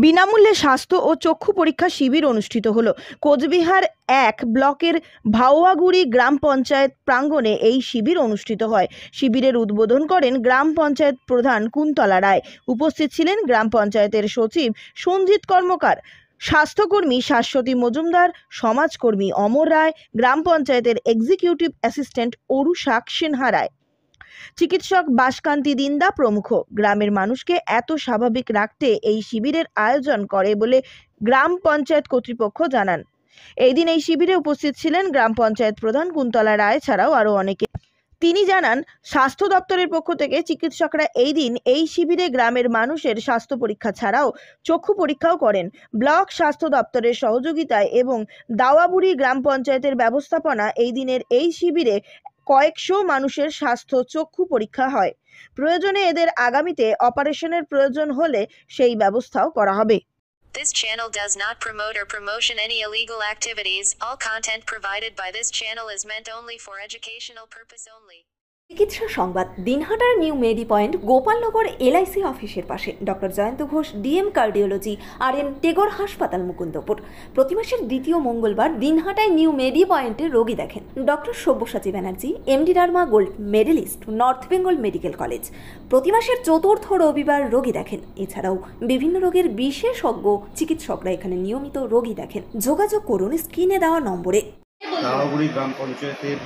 বিনামূল্যে স্বাস্থ্য ও চক্ষু পরীক্ষা শিবির অনুষ্ঠিত হলো। কোচবিহার 1 ব্লকের ভাওয়াগুড়ি গ্রাম পঞ্চায়েত প্রাঙ্গণে এই শিবির অনুষ্ঠিত হয়। শিবিরের উদ্বোধন করেন গ্রাম পঞ্চায়েত প্রধান কুন্তলা রায়। উপস্থিত ছিলেন গ্রাম পঞ্চায়েতের সচিব সঞ্জিত কর্মকার, স্বাস্থ্যকর্মী শাশ্বতী মজুমদার, সমাজকর্মী অমর রায়, গ্রাম পঞ্চায়েতের এক্সিকিউটিভ অ্যাসিস্ট্যান্ট অরুষাক সিনহা রায়, চিকিৎসক বাসকান্তি দিন্দা প্রমুখ। গ্রামের মানুষকে এত স্বাভাবিক রাখতে এই শিবিরের আয়োজন করে বলে গ্রাম পঞ্চায়েত কর্তৃপক্ষ জানান। এই দিন এই শিবিরে উপস্থিত ছিলেন গ্রাম পঞ্চায়েত প্রধান কুন্তলা রায় ছাড়াও আরো অনেকে। তিনি জানান, স্বাস্থ্য দপ্তরের পক্ষ থেকে চিকিৎসকরা এই দিন এই শিবিরে গ্রামের মানুষের স্বাস্থ্য পরীক্ষা ছাড়াও চক্ষু পরীক্ষাও করেন। ব্লক স্বাস্থ্য দপ্তরের সহযোগিতায় এবং দাওয়াবুড়ি গ্রাম পঞ্চায়েতের ব্যবস্থাপনা এই দিনের এই শিবিরে কয়েকশো মানুষের স্বাস্থ্য চক্ষু পরীক্ষা হয়। প্রয়োজনে এদের আগামীতে অপারেশনের প্রয়োজন হলে সেই ব্যবস্থাও করা হবে। This channel does not promote or promotion any illegal activities. All content provided by this channel is meant only for educational purpose only. চিকিৎসা সংবাদ। দিনহাটার নিউ মেডি পয়েন্ট গোপালনগর এলআইসি অফিসের পাশে doctor Jayanta Ghosh DM cardiology RN Tagore হাসপাতাল মুকুন্দপুর। প্রতি মাসের দ্বিতীয় মঙ্গলবার দিনহাটায় নিউ মেডি পয়েন্টে রোগী দেখেন doctor Sabyasachi Banerjee, MD derma gold medalist, north Bengal medical college. প্রতি মাসের চতুর্থ রবিবার রোগী দেখেন। এছাড়াও বিভিন্ন রোগের বিশেষজ্ঞ চিকিৎসকরা এখানে নিয়মিত রোগী দেখেন। যোগাযোগ করুন স্ক্রিনে দেওয়া নম্বরে। দাওয়াগুড়ি গ্রাম পঞ্চায়েতের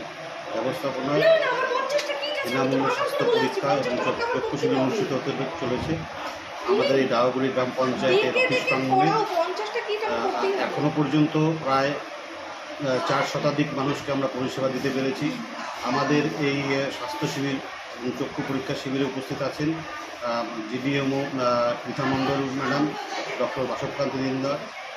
ব্যবস্থাপনায় বিনামূল্যে স্বাস্থ্য পরীক্ষা এবং চক্ষু শিবির অনুষ্ঠিত হতে চলেছে। আমাদের এই দাওয়াগুড়ি গ্রাম পঞ্চায়েতের অফিস প্রাঙ্গণে এখনো পর্যন্ত প্রায় 4 শতাধিক মানুষকে আমরা পরিষেবা দিতে পেরেছি। আমাদের এই স্বাস্থ্য শিবির এবং চক্ষু পরীক্ষা শিবিরে উপস্থিত আছেন GDMO Rita Mondal madam, doctor Baskanti Dinda,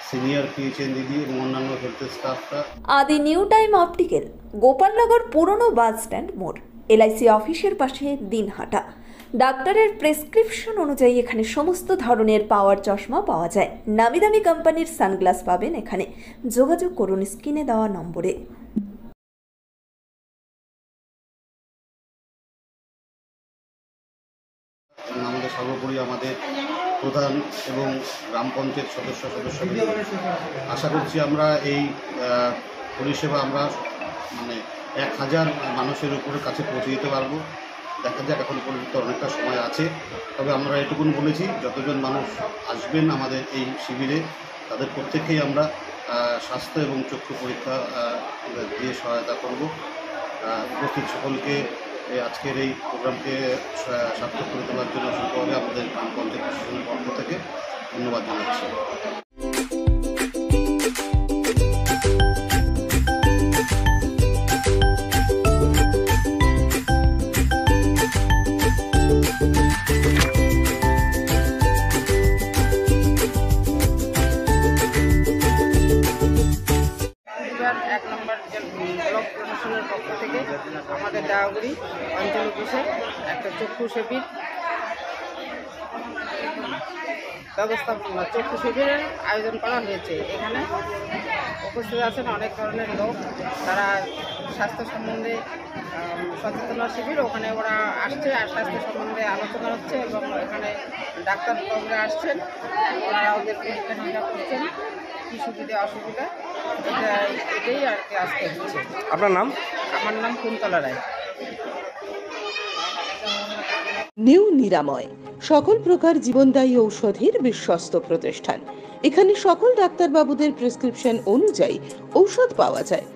senior PHN দিদি এবং অন্যান্য হেলথ স্টাফরা। আদি নিউ টাইম অপটিক্যাল, গোপালনগর পুরনো বাস স্ট্যান্ড মোড়, LIC অফিসের পাশে দিনহাটা। ডাক্তারের প্রেসক্রিপশন অনুযায়ী এখানে সমস্ত ধরনের পাওয়ার চশমা পাওয়া যায়। নামি দামি কোম্পানির সানগ্লাস পাবেন এখানে। যোগাযোগ করুন স্ক্রিনে দেওয়া নম্বরে। আমাদের সর্বোপরি আমাদের প্রধান এবং গ্রাম পঞ্চায়েত সদস্যকে আশা করছি আমরা এই পরিষেবা আমরা 1000 মানুষের উপরে কাছে পৌঁছে দিতে পারবো। দেখা যাক, এখন পর্যন্ত অনেকটা সময় আছে। তবে আমরা এটুকুন বলেছি, যতজন মানুষ আসবেন আমাদের এই শিবিরে তাদের প্রত্যেককেই আমরা স্বাস্থ্য এবং চক্ষু পরীক্ষা দিয়ে সহায়তা করব। উপস্থিত সকলকে আজকের এই প্রোগ্রামকে সার্থক করে তোলার জন্য অসংখ্যভাবে আমাদের গ্রাম পঞ্চায়েত প্রশাসনের পক্ষ থেকে ধন্যবাদ জানাচ্ছি। এক নম্বর ব্লক প্রশাসনের পক্ষ থেকে আমাদের দাওয়াগুড়ি অঞ্চল অফিসে একটা চক্ষু শিবির চক্ষু শিবিরের আয়োজন করা হয়েছে। এখানে উপস্থিত আছেন অনেক ধরনের লোক, তারা স্বাস্থ্য সম্বন্ধে সচেতনতা শিবির, ওখানে ওরা আসছে আর স্বাস্থ্য সম্বন্ধে আলোচনা হচ্ছে এবং এখানে ডাক্তারবাবুরা আসছেন, ওনারা ওদের পরীক্ষা নিরীক্ষা করছেন, কী সুবিধা অসুবিধা এটাই আর কি আজকে হচ্ছে। আপনার নাম? আমার নাম কুন্তলা রায়। নিউ নিরাময়, সকল প্রকার জীবনদায়ী ঔষধের বিশ্বস্ত প্রতিষ্ঠান। এখানে সকল ডাক্তারবাবুদের প্রেসক্রিপশন অনুযায়ী ঔষধ পাওয়া যায়।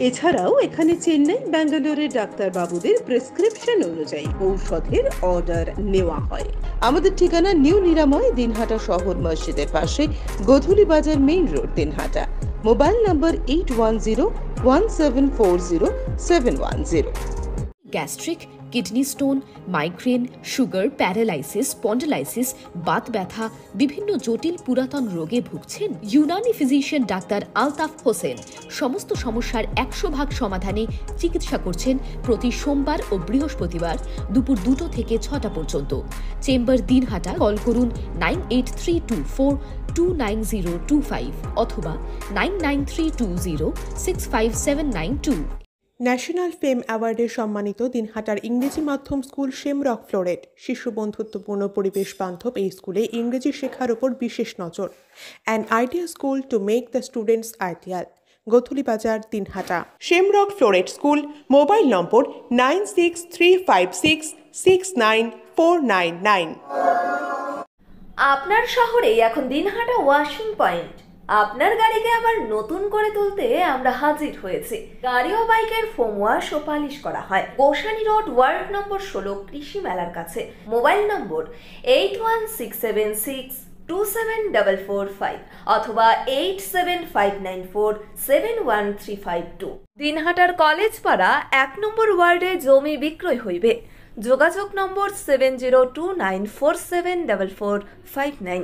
এছাড়াও এখানে চেন্নাই, ব্যাঙ্গালোরের ডাক্তারবাবুদের প্রেসক্রিপশন অনুযায়ী ঔষধের অর্ডার নেওয়া হয়। আমাদের ঠিকানা নিউ নিরাময়, দিনহাটা শহর মসজিদের পাশে, গোধূলি বাজার, মেইন রোড, দিনহাটা। মোবাইল নম্বর 8104040710। Gastric, kidney stone, migraine, sugar, paralysis, spondylosis, Baat ব্যথা, বিভিন্ন জটিল পুরাতন রোগে ভুগছেন? ইউনানি ফিজিশিয়ান ডাক্তার আলতাফ হোসেন সমস্ত সমস্যার 100% সমাধানে চিকিৎসা করছেন প্রতি সোমবার ও বৃহস্পতিবার দুপুর 2টা থেকে 6টা পর্যন্ত। চেম্বার দিনহাটা। কল করুন 9832429025 অথবা 9932065792। ন্যাশনাল ফেম অ্যাওয়ার্ডে সম্মানিত দিনহাটার ইংরেজি মাধ্যম স্কুল শেমরক ফ্লোরেট শিশু বন্ধুত্বপূর্ণ পরিবেশ বান্ধব এই স্কুলে ইংরেজি শেখার ওপর বিশেষ নজর। An idea school to make the students ideal. Gothuli Bazar, Dinhata. Shamrock floret school, mobile number 9635669499। আপনার শহরে এখন দিনহাটা ওয়াশিং পয়েন্ট। আপনার গাড়িকে আবার নতুন করে তুলতে আমরা হাজির হয়েছি। গাড়ি ও বাইকের ফোম ওয়াশ ও পালিশ করা হয়। গোসানি রোড, ওয়ার্ড নম্বর 16, কৃষি মেলার কাছে। মোবাইল নম্বর 8167627445 অথবা 8759471352। দিনহাটার কলেজ পাড়া 1 নম্বর ওয়ার্ডে জমি বিক্রয় হইবে। যোগাযোগ নম্বর 7029474459।